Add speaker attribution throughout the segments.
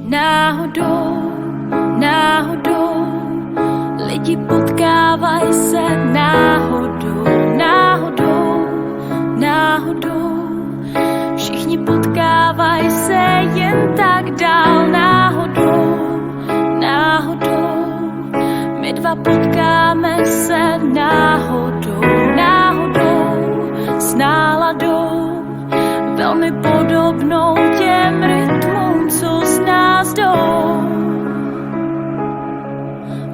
Speaker 1: Náhodou, náhodou, lidi potkávají se náhodou, náhodou, náhodou. Všichni potkávají se jen tak dál, náhodou, náhodou. My dva potkáme se náhodou, náhodou, s náladou, velmi podobnou těm rytmům, co z nás jdou.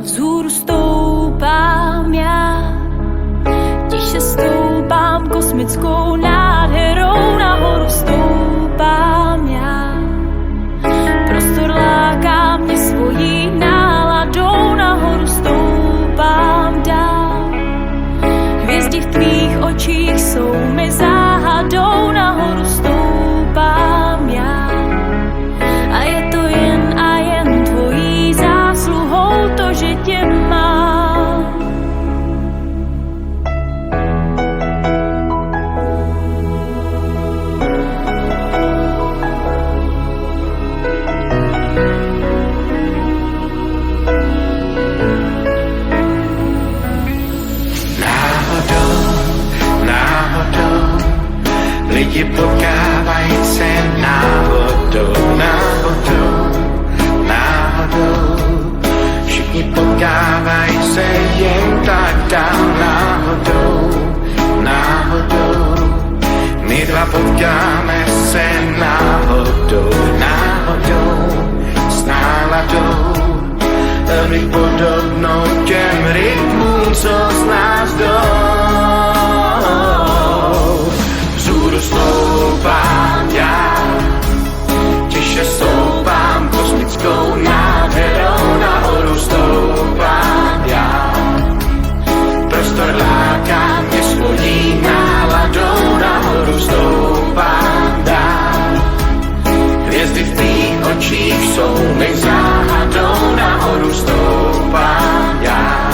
Speaker 1: Vzhůru stoupám já, tiše stoupám kosmickou nádherou, nahoru stoupám já. Prostor láká mě svojí náladou, nahoru stoupám dál. Hvězdy v tvých očích jsou mi záhadou, nahoru stoupám já. A je to jen a jen tvojí zásluhou to, že tě mám.
Speaker 2: Lidi potkávají se náhodou, náhodou, náhodou. Všichni potkávají se jen tak dál, náhodou, náhodou. My dva potkáme se náhodou, náhodou, s náladou. Velmi podobnou těm rytmům, co z nás jdou. Vzhůru stoupám já, tiše stoupám kosmickou nádherou, nahoru stoupám já. Prostor láká mě svojí náladou, nahoru stoupám dál. Hvězdy v tvých očích jsou mi záhadou, nahoru stoupám já.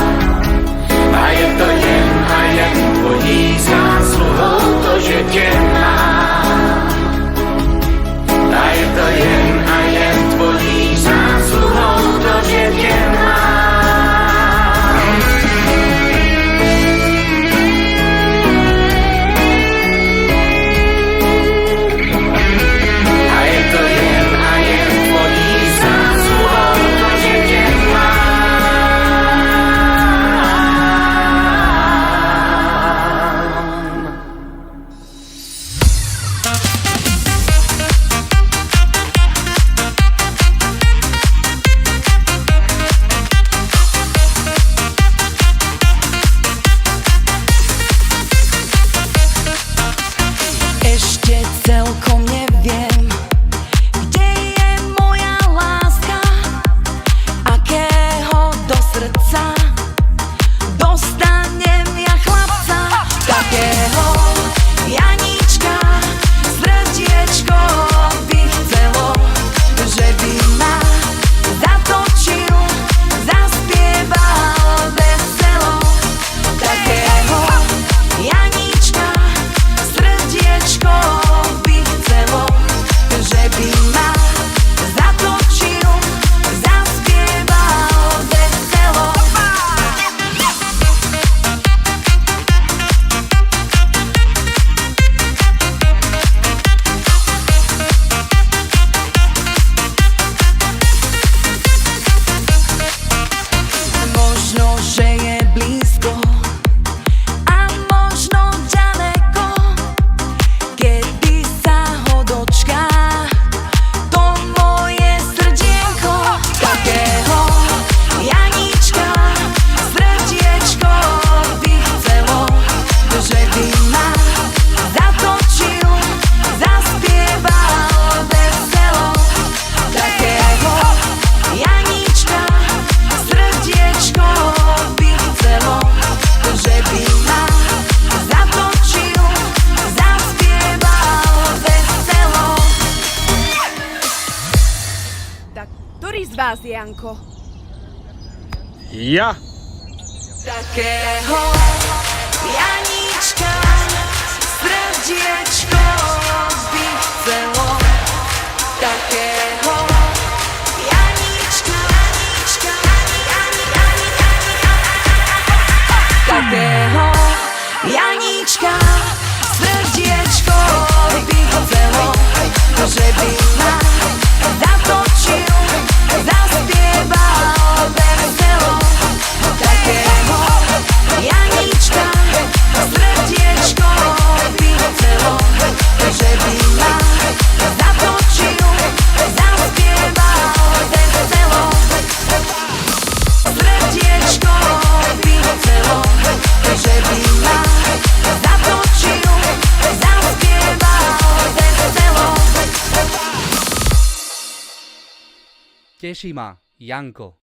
Speaker 2: A je to jen a jen tvojí zásluhou to, že tě mám. A je to jen a jen tvojí zásluhou to, že tě mám. A je to jen a jen tvojí zásluhou to, že tě mám.
Speaker 3: Ešte celkom neviem, kde je moja láska, akého do srdca dostanem ja chlapca, takého Janíčka, srdiečko by chcelo, že by ma zatočil, zaspieval veselo, takého Janíčka, srdiečko by chcelo, že by ma zatočil, zaspieval veselo. Možno, že je blízko a možno ďaleko, kedy sa ho dočká to moje srdienko, takého Janíčka, srdiečko by chcelo, že by ma zatočil, zaspieval veselo, takého Janíčka, srdiečko by chcelo, že by ma zatočil, zaspieval veselo.
Speaker 4: Tak ktorý z vás, Janko?
Speaker 5: Ja?
Speaker 3: Takého Janíčka, srdiečko by chcelo, takého
Speaker 5: Teší ma, Janko.